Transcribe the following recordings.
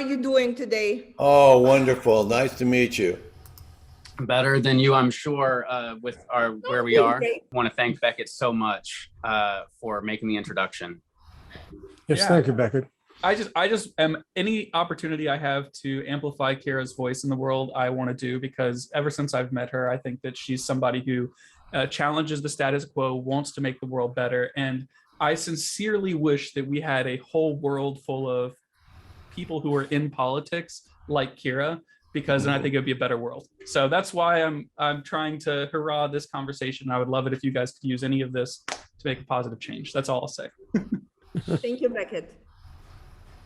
you doing today? Oh, wonderful. Nice to meet you. Better than you, I'm sure, with where we are. I want to thank Beckett so much for making the introduction. Yes, thank you, Beckett. I just am, any opportunity I have to amplify Kira's voice in the world, I want to do, because ever since I've met her, I think that she's somebody who challenges the status quo, wants to make the world better. And I sincerely wish that we had a whole world full of people who are in politics like Kira, because then I think it would be a better world. So that's why I'm trying to hurrah this conversation. I would love it if you guys could use any of this to make a positive change. That's all I'll say. Thank you, Beckett.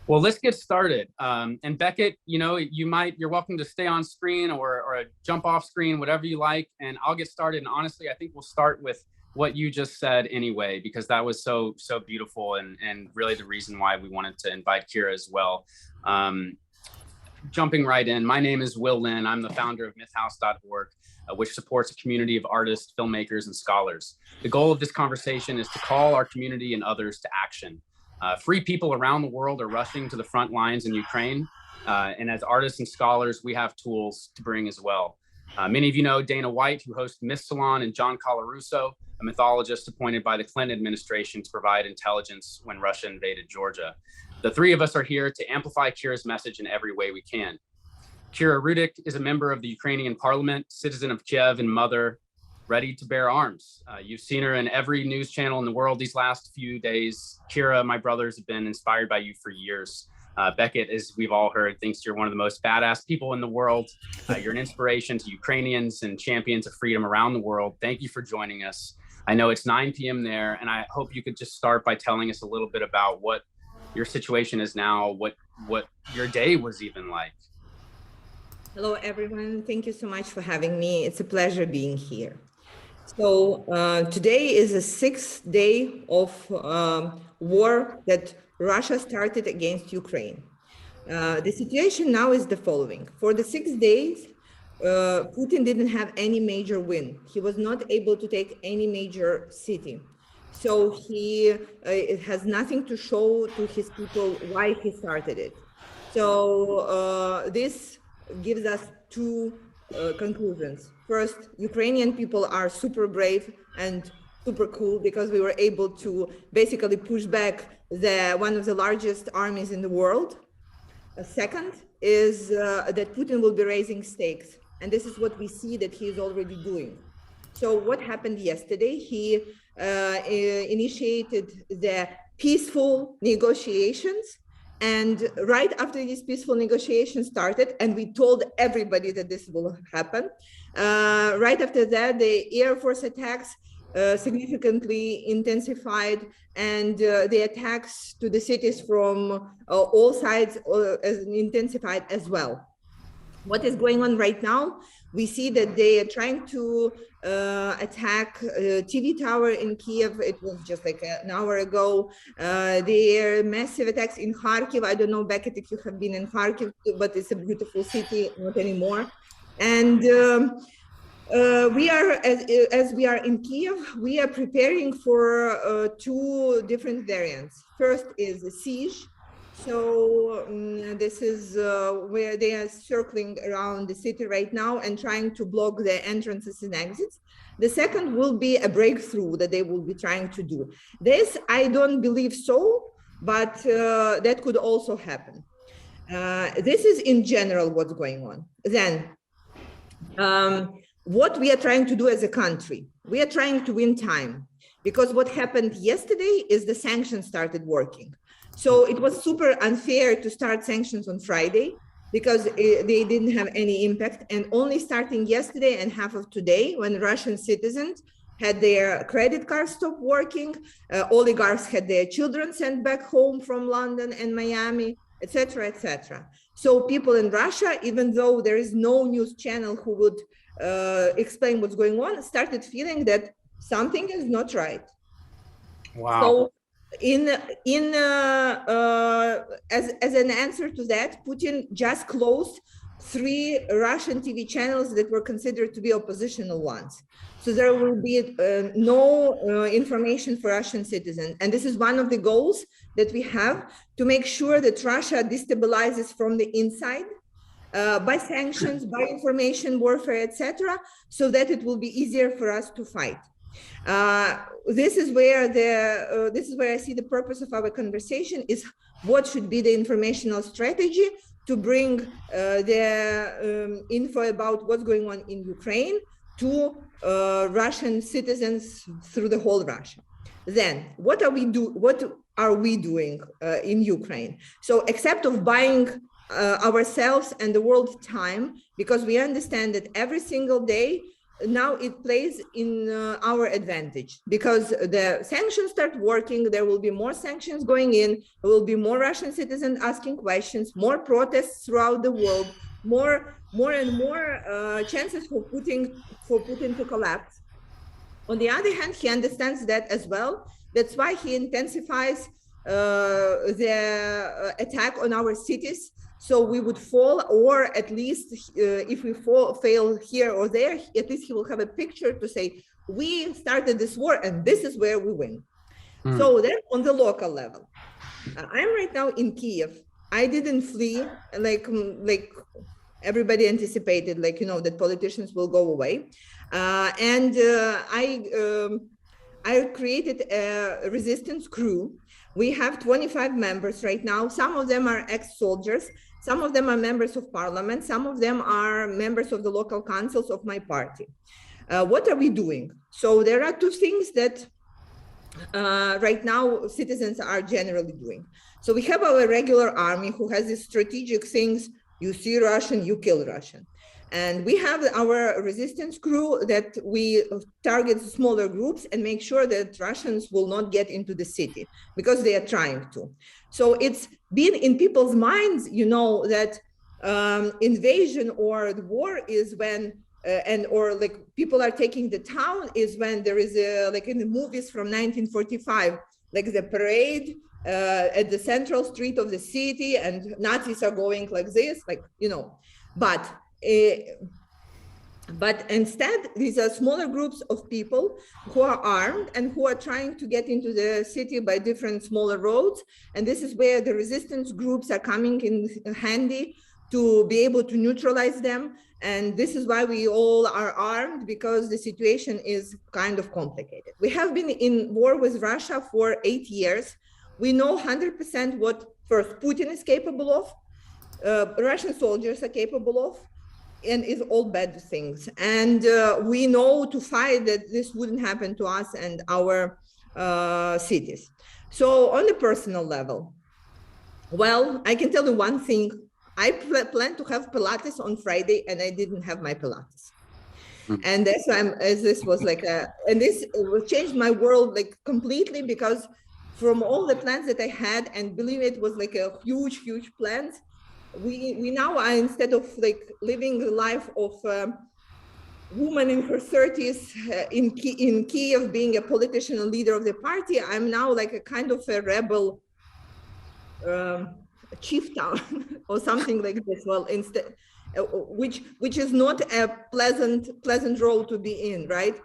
Well, let's get started. And Beckett, you know, you're welcome to stay on screen or jump off screen, whatever you like. And I'll get started. And honestly, I think we'll start with what you just said anyway, because that was so beautiful and really the reason why we wanted to invite Kira as well. Jumping right in, my name is Will Lynn. I'm the founder of mythouse.org, which supports a community of artists, filmmakers, and scholars. The goal of this conversation is to call our community and others to action. Free people around the world are rushing to the front lines in Ukraine. And as artists and scholars, we have tools to bring as well. Many of you know Dana White, who hosts Myth Salon, and John Colarusso, a mythologist appointed by the Clinton administration to provide intelligence when Russia invaded Georgia. The three of us are here to amplify Kira's message in every way we can. Kira Rudik is a member of the Ukrainian parliament, citizen of Kiev, and mother, ready to bear arms. You've seen her in every news channel in the world these last few days. Kira, my brothers have been inspired by you for years. Beckett, as we've all heard, thinks you're one of the most badass people in the world. You're an inspiration to Ukrainians and champions of freedom around the world. Thank you for joining us. I know it's 9 p.m. there, and I hope you could just start by telling us a little bit about what your situation is now, what your day was even like. Hello, everyone. Thank you so much for having me. It's a pleasure being here. So today is the 6th day of war that Russia started against Ukraine. The situation now is the following. For the 6 days, Putin didn't have any major win. He was not able to take any major city. So he has nothing to show to his people why he started it. So this gives us two conclusions. First, Ukrainian people are super brave and super cool because we were able to basically push back one of the largest armies in the world. Second is that Putin will be raising stakes. And this is what we see that he is already doing. So what happened yesterday? He initiated the peaceful negotiations. And right after these peaceful negotiations started, and we told everybody that this will happen, right after that, the Air Force attacks significantly intensified, and the attacks to the cities from all sides intensified as well. What is going on right now? We see that they are trying to attack TV tower in Kiev. It was just like an hour ago. There are massive attacks in Kharkiv. I don't know, Beckett, if you have been in Kharkiv, but it's a beautiful city, not anymore. And we are, as we are in Kiev, we are preparing for two different variants. First is the siege. So this is where they are circling around the city right now and trying to block the entrances and exits. The second will be a breakthrough that they will be trying to do. This, I don't believe so, but that could also happen. This is in general what's going on. Then, what we are trying to do as a country, we are trying to win time, because what happened yesterday is the sanctions started working. So it was super unfair to start sanctions on Friday because they didn't have any impact, and only starting yesterday and half of today, when Russian citizens had their credit cards stop working, oligarchs had their children sent back home from London and Miami, etc., etc. So people in Russia, even though there is no news channel who would explain what's going on, started feeling that something is not right. Wow. So as an answer to that, Putin just closed 3 Russian TV channels that were considered to be oppositional ones. So there will be no information for Russian citizens. And this is one of the goals that we have to make sure that Russia destabilizes from the inside by sanctions, by information warfare, etc., so that it will be easier for us to fight. This is where I see the purpose of our conversation is what should be the informational strategy to bring the info about what's going on in Ukraine to Russian citizens through the whole Russia. Then what are we doing in Ukraine? So except of buying ourselves and the world time, because we understand that every single day now it plays in our advantage, because the sanctions start working, there will be more sanctions going in, there will be more Russian citizens asking questions, more protests throughout the world, more and more chances for Putin to collapse. On the other hand, he understands that as well. That's why he intensifies the attack on our cities. So we would fall, or at least if we fail here or there, at least he will have a picture to say, we started this war and this is where we win. So then on the local level, I'm right now in Kiev. I didn't flee like everybody anticipated, that politicians will go away. I created a resistance crew. We have 25 members right now. Some of them are ex-soldiers. Some of them are members of parliament. Some of them are members of the local councils of my party. What are we doing? So there are two things that right now citizens are generally doing. So we have our regular army who has these strategic things. You see Russian, you kill Russian. And we have our resistance crew that we target smaller groups and make sure that Russians will not get into the city, because they are trying to. So it's been in people's minds, that invasion or the war is when, or people are taking the town is when there is like in the movies from 1945, like the parade at the central street of the city and Nazis are going like this, but instead, these are smaller groups of people who are armed and who are trying to get into the city by different smaller roads. And this is where the resistance groups are coming in handy to be able to neutralize them. And this is why we all are armed, because the situation is kind of complicated. We have been in war with Russia for 8 years. We know 100% what first Putin is capable of, Russian soldiers are capable of, and is all bad things. And we know to fight that this wouldn't happen to us and our cities. So on the personal level, well, I can tell you one thing. I planned to have Pilates on Friday and I didn't have my Pilates. And that's why this was and this changed my world completely, because from all the plans that I had, and believe it was like a huge plans, we now are, instead of living the life of a woman in her 30s in Kiev, being a politician and leader of the party, I'm now like a kind of a rebel chieftain or something like this. Well, instead, which is not a pleasant role to be in, right?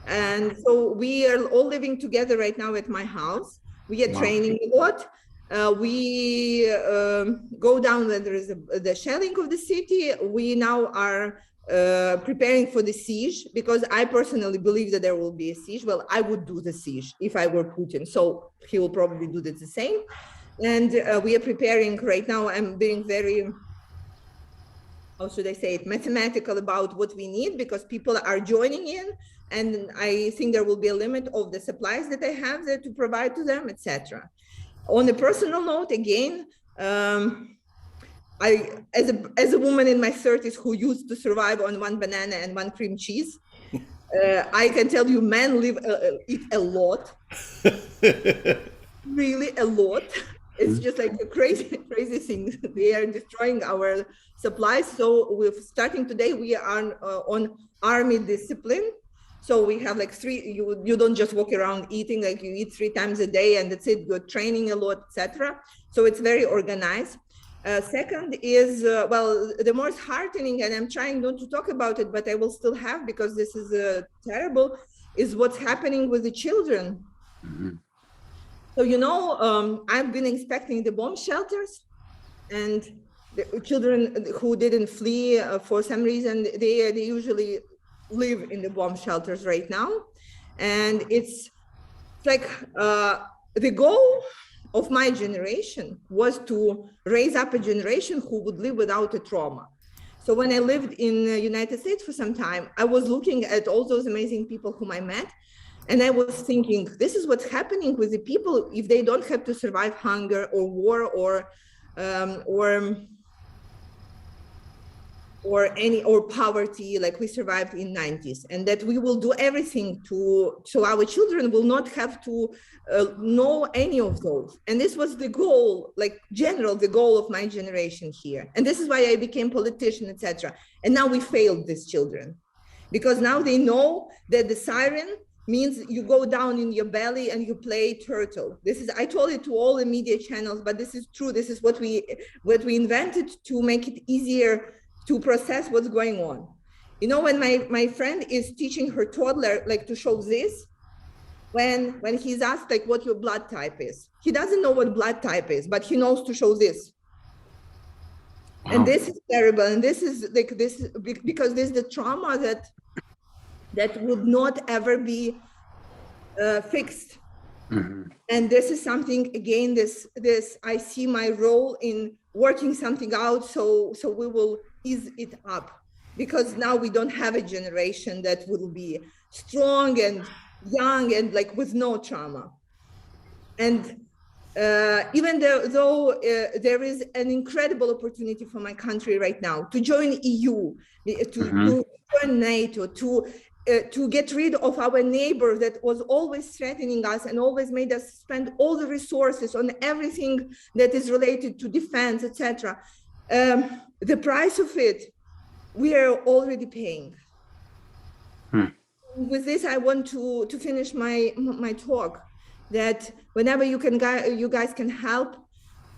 And so we are all living together right now at my house. We are training a lot. We go down when there is the shelling of the city. We now are preparing for the siege, because I personally believe that there will be a siege. Well, I would do the siege if I were Putin, so he will probably do the same. And we are preparing right now. I'm being very, how should I say it, mathematical about what we need, because people are joining in. And I think there will be a limit of the supplies that I have there to provide to them, etc. On a personal note, again, I, as a woman in my 30s who used to survive on one banana and one cream cheese, I can tell you, men eat a lot, really a lot. It's just like a crazy thing. They are destroying our supplies. So we're starting today. We are on army discipline. So we have you don't just walk around eating, you eat 3 times a day and that's it. You're training a lot, etc. So it's very organized. Second is, well, the most heartening, and I'm trying not to talk about it, but I will still have, because this is terrible, is what's happening with the children. So, I've been inspecting the bomb shelters, and the children who didn't flee for some reason, they usually live in the bomb shelters right now. And it's like the goal of my generation was to raise up a generation who would live without a trauma. So when I lived in the United States for some time, I was looking at all those amazing people whom I met. And I was thinking, this is what's happening with the people if they don't have to survive hunger or war or poverty like we survived in 90s, and that we will do everything so our children will not have to know any of those. And this was the goal, the goal of my generation here. And this is why I became politician, etc. And now we failed these children, because now they know that the siren means you go down in your belly and you play turtle. I told it to all the media channels, but this is true. This is what we invented to make it easier to process what's going on. When my friend is teaching her toddler to show this, when he's asked what your blood type is, he doesn't know what blood type is, but he knows to show this. Wow. And this is terrible. And this is because this is the trauma that would not ever be fixed. Mm-hmm. And this is something, again, this I see my role in working something out, so we will ease it up, because now we don't have a generation that will be strong and young and with no trauma. And even though there is an incredible opportunity for my country right now to join EU, to join NATO, to get rid of our neighbor that was always threatening us and always made us spend all the resources on everything that is related to defense, etc. The price of it, we are already paying. With this, I want to finish my talk, that whenever you guys can help,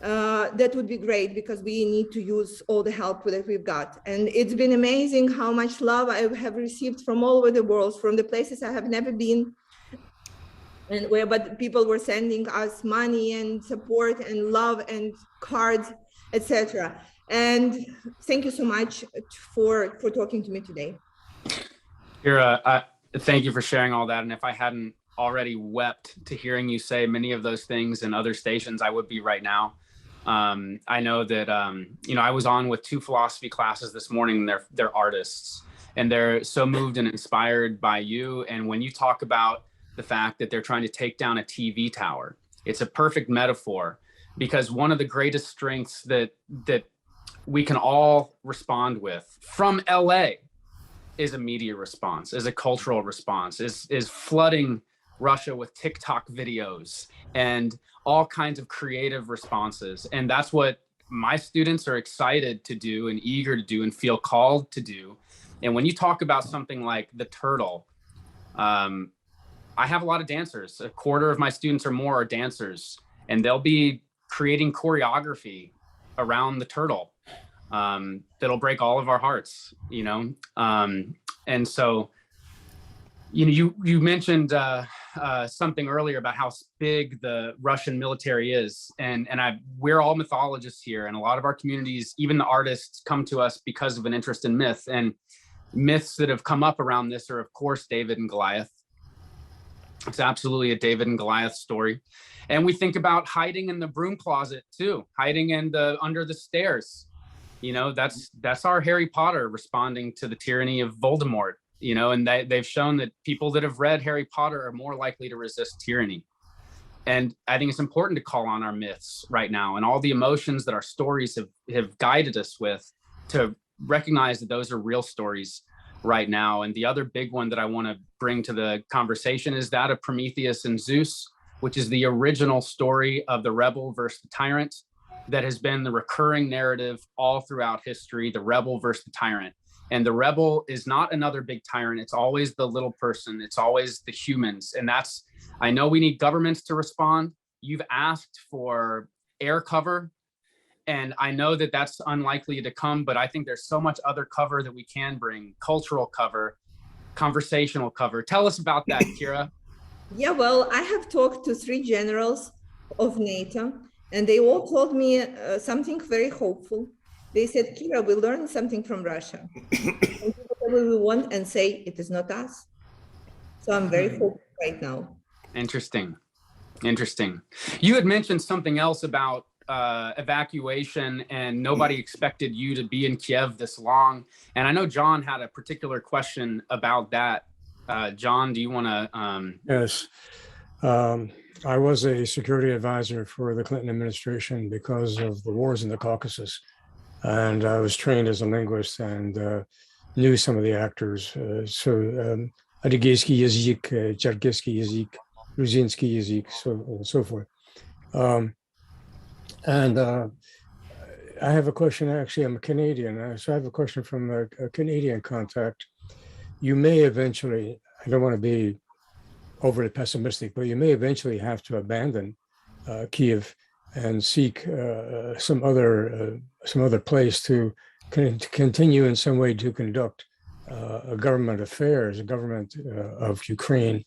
that would be great, because we need to use all the help that we've got. And it's been amazing how much love I have received from all over the world, from the places I have never been, but people were sending us money and support and love and cards, etc. And thank you so much for talking to me today. Kira, thank you for sharing all that. And if I hadn't already wept to hearing you say many of those things in other stations, I would be right now. I know that, I was on with 2 philosophy classes this morning. They're artists, and they're so moved and inspired by you. And when you talk about the fact that they're trying to take down a TV tower, it's a perfect metaphor, because one of the greatest strengths that we can all respond with from LA is a media response, is a cultural response, is flooding Russia with TikTok videos and all kinds of creative responses. And that's what my students are excited to do and eager to do and feel called to do. And when you talk about something like the turtle, I have a lot of dancers. A quarter of my students or more are dancers, and they'll be creating choreography around the turtle that'll break all of our hearts, and so, you mentioned something earlier about how big the Russian military is, and we're all mythologists here, and a lot of our communities, even the artists, come to us because of an interest in myth. And myths that have come up around this are, of course, David and Goliath. It's absolutely a David and Goliath story. And we think about hiding in the broom closet too, hiding under the stairs. That's our Harry Potter responding to the tyranny of Voldemort. And they've shown that people that have read Harry Potter are more likely to resist tyranny. And I think it's important to call on our myths right now and all the emotions that our stories have guided us with, to recognize that those are real stories right now. And the other big one that I want to bring to the conversation is that of Prometheus and Zeus, which is the original story of the rebel versus the tyrant that has been the recurring narrative all throughout history, the rebel versus the tyrant. And the rebel is not another big tyrant. It's always the little person. It's always the humans. And I know we need governments to respond. You've asked for air cover, and I know that that's unlikely to come, but I think there's so much other cover that we can bring: cultural cover, conversational cover. Tell us about that, Kira. Yeah, well, I have talked to 3 generals of NATO, and they all told me something very hopeful. They said, Kira, we learned something from Russia. And do whatever we want and say it is not us. So I'm very hopeful right now. Interesting. You had mentioned something else about evacuation, and nobody expected you to be in Kiev this long. And I know John had a particular question about that. John, do you want to? Yes. I was a security advisor for the Clinton administration because of the wars in the Caucasus. And I was trained as a linguist and knew some of the actors. Adygeyski yazyk, Cherkesski yazyk, Gruzinski yazyk, so forth. I have a question. Actually, I'm a Canadian, so I have a question from a Canadian contact. You may eventually, I don't want to be overly pessimistic, but you may eventually have to abandon Kiev and seek some other place to continue in some way to conduct government affairs, a government of Ukraine.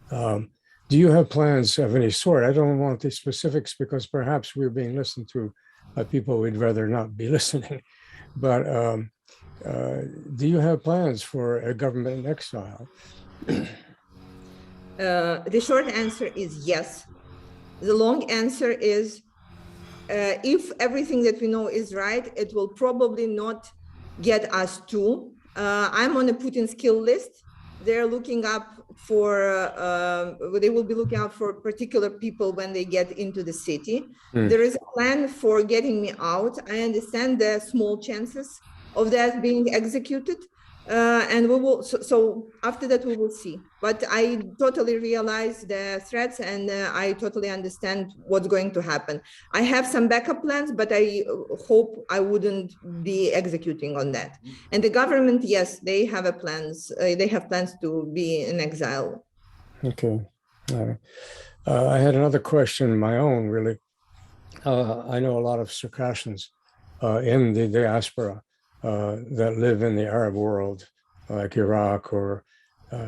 Do you have plans of any sort? I don't want the specifics because perhaps we're being listened to by people we'd rather not be listening. But do you have plans for a government in exile? The short answer is yes. The long answer is if everything that we know is right, it will probably not get us to. I'm on a Putin's kill list. They're looking up for, they will be looking out for particular people when they get into the city. There is a plan for getting me out. I understand the small chances of that being executed. And we will, so after that we will see. But I totally realize the threats, and I totally understand what's going to happen. I have some backup plans, but I hope I wouldn't be executing on that. And the government, yes, they have plans. They have plans to be in exile. Okay. I had another question, my own, really. I know a lot of Circassians in the diaspora that live in the Arab world, like Iraq, or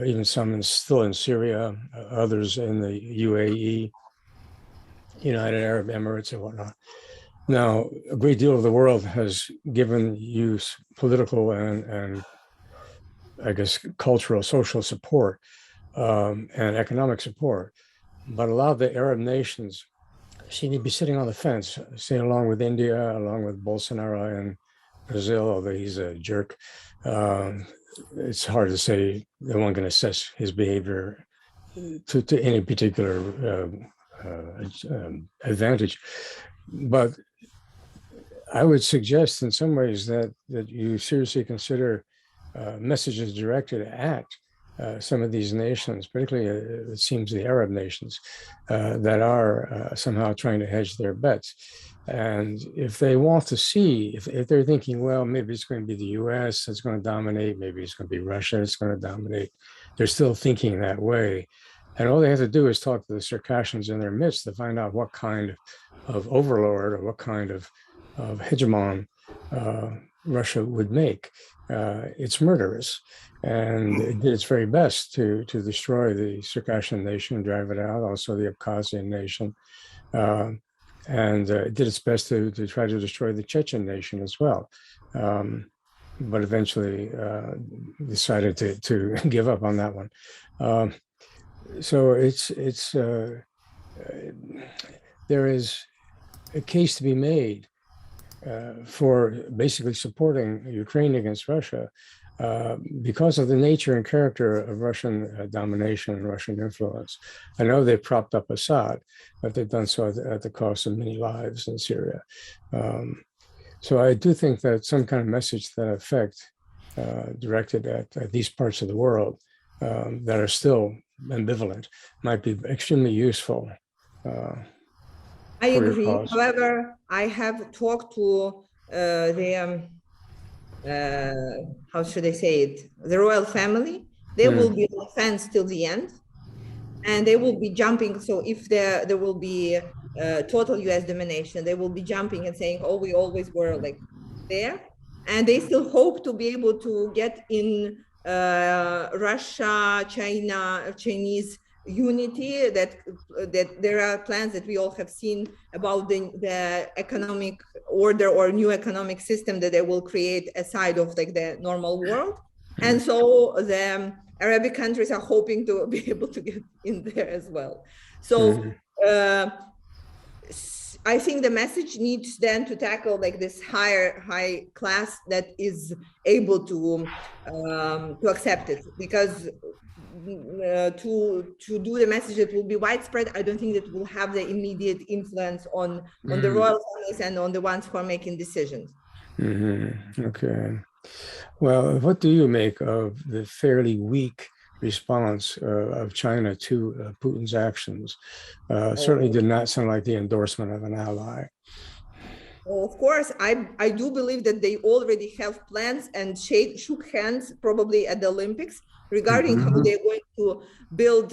even some still in Syria, others in the UAE, United Arab Emirates and whatnot. Now, a great deal of the world has given you political and I guess cultural, social support and economic support, but a lot of the Arab nations seem to be sitting on the fence, say along with India, along with Bolsonaro and Brazil, although he's a jerk. It's hard to say that one can assess his behavior to any particular advantage. But I would suggest in some ways that you seriously consider messages directed at some of these nations, particularly it seems the Arab nations that are somehow trying to hedge their bets. And if they want to see, if they're thinking, well, maybe it's going to be the US that's going to dominate, maybe it's going to be Russia that's going to dominate, they're still thinking that way. And all they have to do is talk to the Circassians in their midst to find out what kind of overlord or what kind of hegemon Russia would make. It's murderous. And it did its very best to destroy the Circassian nation, drive it out, also the Abkhazian nation. And it did its best to try to destroy the Chechen nation as well. But eventually decided to give up on that one. So there is a case to be made for basically supporting Ukraine against Russia because of the nature and character of Russian domination and Russian influence. I know they've propped up Assad, but they've done so at the cost of many lives in Syria. So I do think that some kind of message to that effect directed at these parts of the world that are still ambivalent might be extremely useful. I agree. However, I have talked to how should I say it? The royal family. They will be on the fence till the end, and they will be jumping. So if there will be total U.S. domination, they will be jumping and saying, "Oh, we always were like there," and they still hope to be able to get in Russia, China, Chinese unity, that there are plans that we all have seen about the economic order or new economic system that they will create aside of like the normal world. And so the Arabic countries are hoping to be able to get in there as well. So I think the message needs then to tackle like this high class that is able to accept it, because to do the message that will be widespread, I don't think that will have the immediate influence on the royal families and on the ones who are making decisions. Okay. Well, what do you make of the fairly weak response of China to Putin's actions? Certainly did not sound like the endorsement of an ally. Well, of course, I do believe that they already have plans and shook hands probably at the Olympics regarding how they're going to build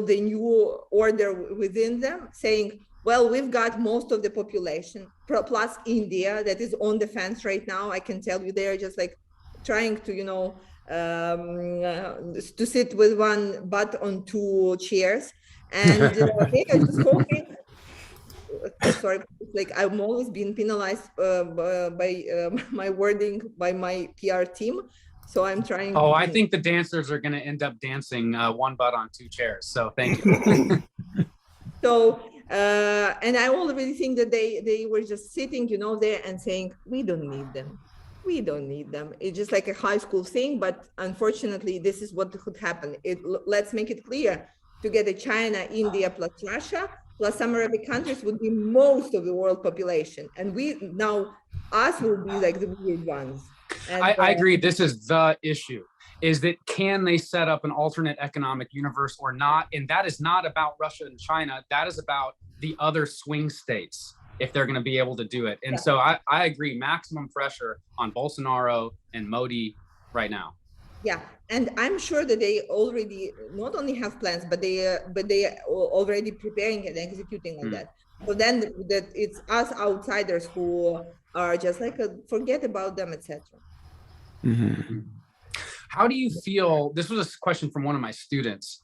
the new order within them, saying, well, we've got most of the population plus India that is on the fence right now. I can tell you they're just like trying to, you know, to sit with one butt on two chairs, and they are just hoping. Sorry, like I'm always being penalized by my wording by my PR team. So I'm trying. Oh, I think the dancers are going to end up dancing one butt on two chairs. So thank you. So, and I already think that they were just sitting, you know, there and saying, we don't need them. We don't need them. It's just like a high school thing. But unfortunately, this is what could happen. Let's make it clear. Together, China, India, plus Russia, plus some Arabic countries would be most of the world population. And us will be like the weird ones. And, I agree. This is the issue, is that can they set up an alternate economic universe or not? And that is not about Russia and China. That is about the other swing states, if they're going to be able to do it. And so I agree, maximum pressure on Bolsonaro and Modi right now. Yeah, and I'm sure that they already not only have plans, but they are already preparing and executing on that. So then that it's us outsiders who are just like forget about them, etc. How do you feel? This was a question from one of my students.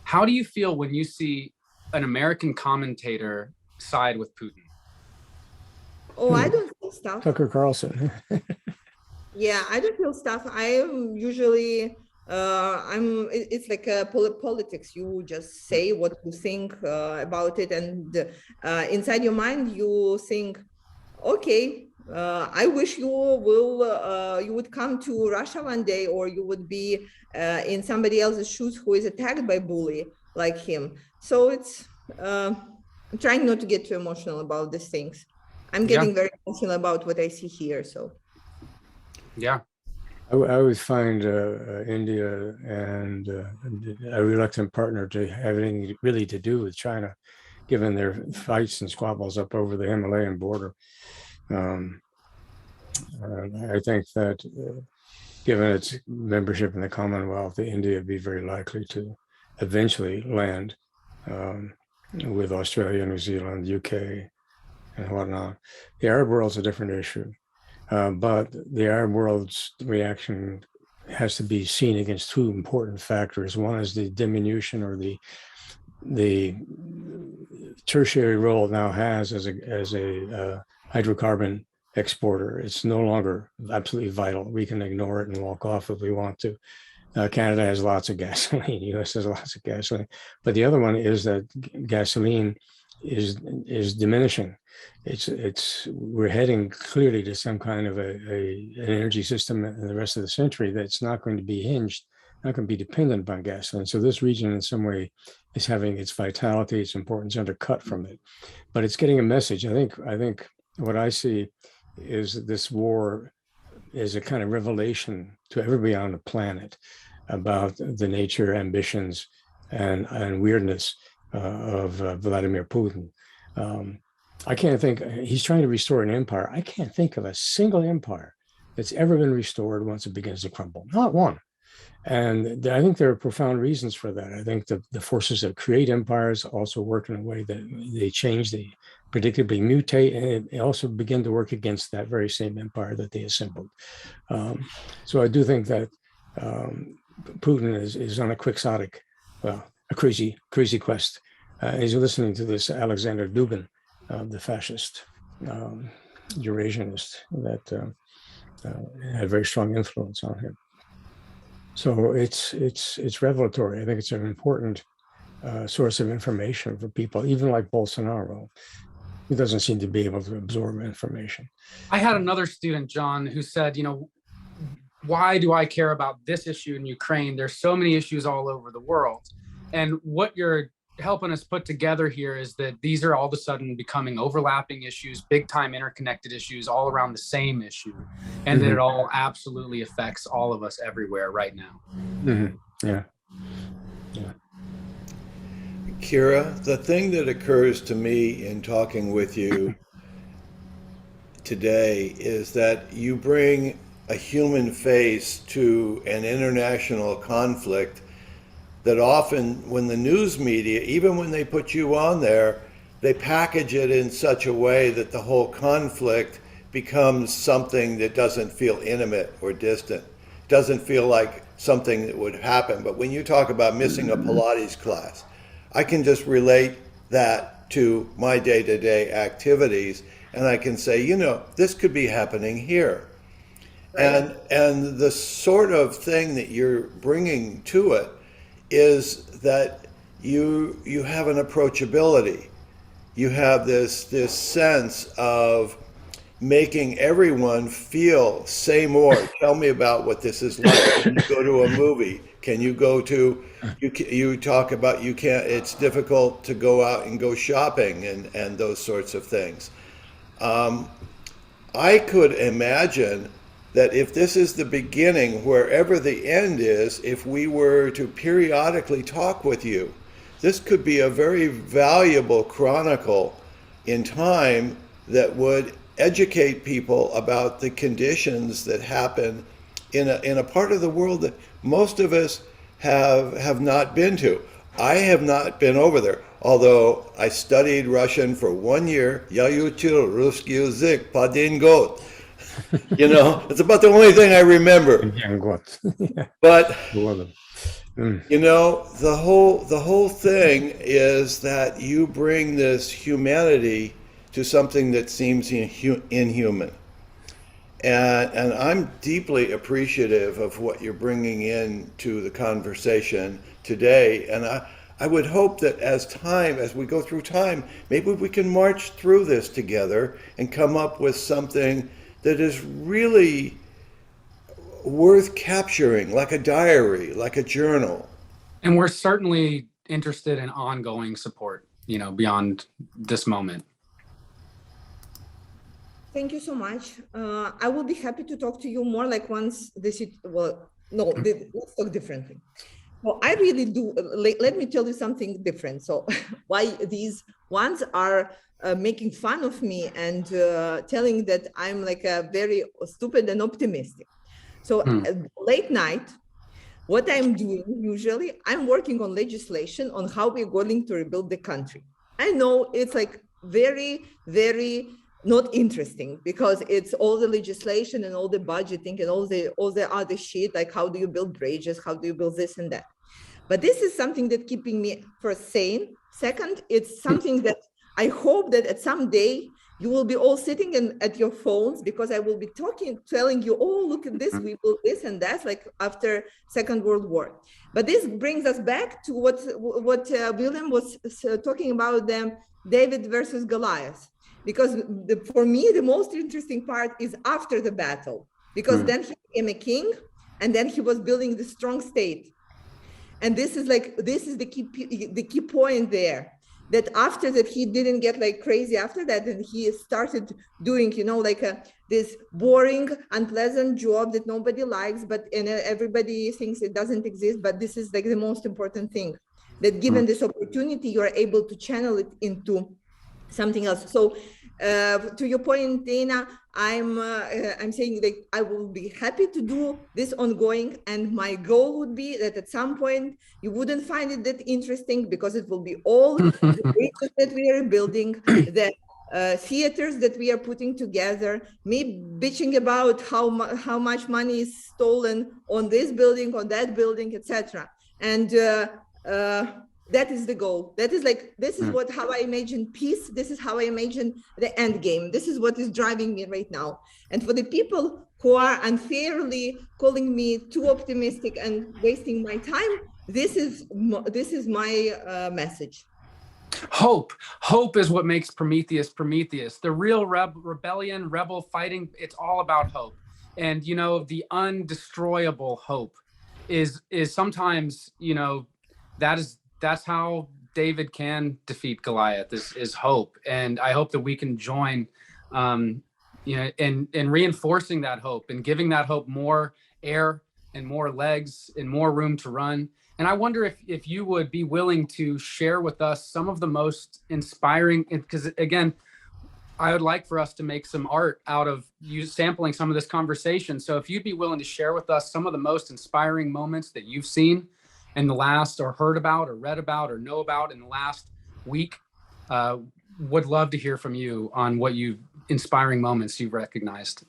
How do you feel when you see an American commentator side with Putin? Oh, I don't feel stuff. Tucker Carlson. Yeah, I don't feel stuff. I am usually, it's like politics. You just say what you think about it. And inside your mind, you think, okay, I wish you would come to Russia one day, or you would be in somebody else's shoes who is attacked by bully like him. So it's, I'm trying not to get too emotional about these things. I'm getting very emotional about what I see here, so. Yeah. I would find India and a reluctant partner to have anything really to do with China, given their fights and squabbles up over the Himalayan border. I think that given its membership in the Commonwealth, India would be very likely to eventually land with Australia, New Zealand, UK, and whatnot. The Arab world's a different issue. But the Arab world's reaction has to be seen against two important factors. One is the diminution or the tertiary role it now has as a hydrocarbon exporter. It's no longer absolutely vital. We can ignore it and walk off if we want to. Canada has lots of gasoline. U.S. has lots of gasoline. But the other one is that gasoline is diminishing. We're heading clearly to some kind of an energy system in the rest of the century that's not going to be hinged, not going to be dependent upon gasoline. So this region in some way is having its vitality, its importance undercut from it. But it's getting a message. I think what I see is this war is a kind of revelation to everybody on the planet about the nature, ambitions, and weirdness of Vladimir Putin. I can't think, he's trying to restore an empire. I can't think of a single empire that's ever been restored once it begins to crumble. Not one. And I think there are profound reasons for that. I think the forces that create empires also work in a way that they change, they predictably mutate, and they also begin to work against that very same empire that they assembled. So I do think that Putin is on a quixotic well, a crazy quest. He's listening to this Alexander Dugin, the fascist Eurasianist that had a very strong influence on him. So it's revelatory. I think it's an important source of information for people, even like Bolsonaro, who doesn't seem to be able to absorb information. I had another student, John, who said, why do I care about this issue in Ukraine? There's so many issues all over the world. And what you're helping us put together here is that these are all of a sudden becoming overlapping issues, big time interconnected issues all around the same issue. And that it all absolutely affects all of us everywhere right now. Yeah. Kira, the thing that occurs to me in talking with you today is that you bring a human face to an international conflict that often when the news media, even when they put you on there, they package it in such a way that the whole conflict becomes something that doesn't feel intimate or distant, doesn't feel like something that would happen. But when you talk about missing a Pilates class, I can just relate that to my day-to-day activities, and I can say, this could be happening here. Right. And the sort of thing that you're bringing to it is that you have an approachability. You have this sense of making everyone feel, say more, tell me about what this is like. Can you go to a movie? Can you go to, you talk about it's difficult to go out and go shopping and those sorts of things. I could imagine that if this is the beginning, wherever the end is, if we were to periodically talk with you, this could be a very valuable chronicle in time that would educate people about the conditions that happen in a part of the world that most of us have not been to. I have not been over there, although I studied Russian for 1 year. Я учил русский язык по 1 год. It's about the only thing I remember. But the whole thing is that you bring this humanity to something that seems inhuman. And I'm deeply appreciative of what you're bringing into the conversation today. And I would hope that as we go through time, maybe we can march through this together and come up with something that is really worth capturing, like a diary, like a journal. And we're certainly interested in ongoing support, beyond this moment. Thank you so much. I will be happy to talk to you more like once let's talk differently. Well, I really do. Let me tell you something different. So why these ones are making fun of me and telling that I'm like a very stupid and optimistic. So late night, what I'm doing usually, I'm working on legislation on how we're going to rebuild the country. I know it's like very, very not interesting because it's all the legislation and all the budgeting and all the other shit, like how do you build bridges, how do you build this and that. But this is something that keeping me first sane. Second, it's something that I hope that at some day you will be all sitting at your phones because I will be telling you, oh, look at this, we built this and that, like after Second World War. But this brings us back to what William was talking about, the David versus Goliath. Because for me, the most interesting part is after the battle, because then he became a king and then he was building the strong state. And this is the key point there, that after that, he didn't get like crazy after that. And he started doing, this boring, unpleasant job that nobody likes, but everybody thinks it doesn't exist. But this is like the most important thing, that given this opportunity, you are able to channel it into something else. So to your point, Dana, I'm saying that I will be happy to do this ongoing, and my goal would be that at some point you wouldn't find it that interesting because it will be all the bridges that we are building, the theaters that we are putting together, me bitching about how much money is stolen on this building, on that building, etc. And that is the goal. That is like, this is what, how I imagine peace. This is how I imagine the end game. This is what is driving me right now. And for the people who are unfairly calling me too optimistic and wasting my time, this is my message. Hope is what makes Prometheus Prometheus. The real rebellion, rebel fighting, it's all about hope. And, you know, the undestroyable hope is sometimes, you know, that's how David can defeat Goliath, is hope. And I hope that we can join, you know, in reinforcing that hope and giving that hope more air and more legs and more room to run. And I wonder if you would be willing to share with us some of the most inspiring, because again, I would like for us to make some art out of you sampling some of this conversation. So if you'd be willing to share with us some of the most inspiring moments that you've seen in the last, or heard about, or read about, or know about in the last week, would love to hear from you on what inspiring moments you've recognized.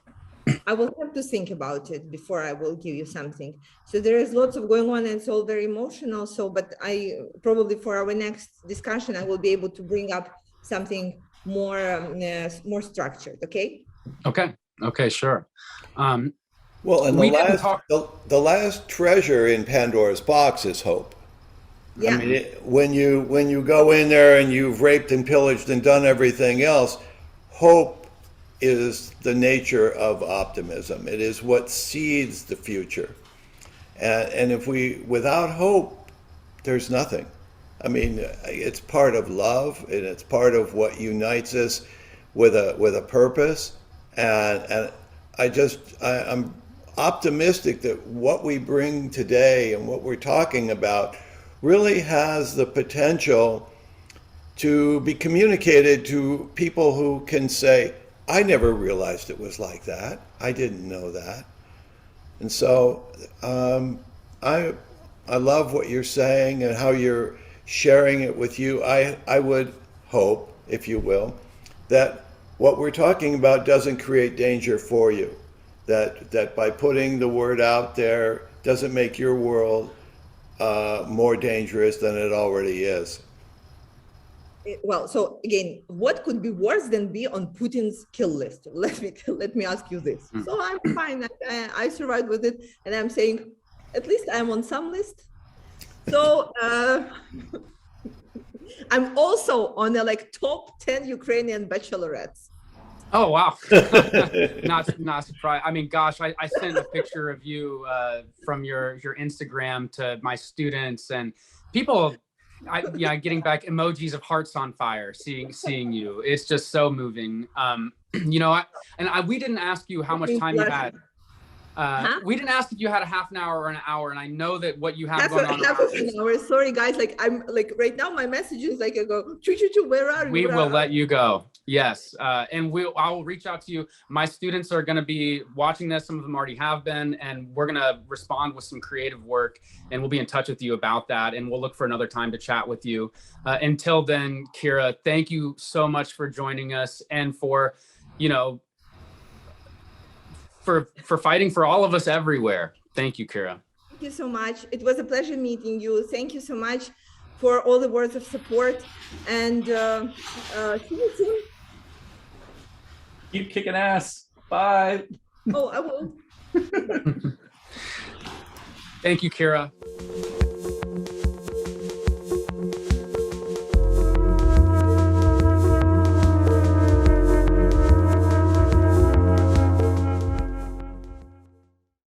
I will have to think about it before I will give you something. So there is lots of going on, and it's all very emotional. So, but I probably for our next discussion, I will be able to bring up something more more structured. Okay. Okay, sure. Well, and the last treasure in Pandora's box is hope. Yeah. I mean, when you go in there and you've raped and pillaged and done everything else, hope is the nature of optimism. It is what seeds the future. And if without hope, there's nothing. I mean, it's part of love, and it's part of what unites us with a purpose. And I'm optimistic that what we bring today and what we're talking about really has the potential to be communicated to people who can say, I never realized it was like that. I didn't know that. And so I love what you're saying and how you're sharing it with you. I would hope, if you will, that what we're talking about doesn't create danger for you. That by putting the word out there doesn't make your world more dangerous than it already is. Well, so again, what could be worse than be on Putin's kill list? Let me ask you this. So I'm fine. I survived with it, and I'm saying, at least I'm on some list. So I'm also on the top 10 Ukrainian bachelorettes. Oh, wow. Not surprised. I mean, gosh, I sent a picture of you from your Instagram to my students, and people, getting back emojis of hearts on fire, seeing you. It's just so moving. You know, we didn't ask you how much time you had. We didn't ask if you had a half an hour or an hour, and I know that what you have going on. Half an hour. Sorry, guys. I'm right now. My message is I go, choo, where are you? We will let you go. Yes, and I will reach out to you. My students are going to be watching this. Some of them already have been, and we're going to respond with some creative work, and we'll be in touch with you about that, and we'll look for another time to chat with you. Until then, Kira, thank you so much for joining us, and for, for fighting for all of us everywhere. Thank you, Kira. Thank you so much. It was a pleasure meeting you. Thank you so much for all the words of support, and see you soon. Keep kicking ass. Bye. Oh, I will. Thank you, Kira.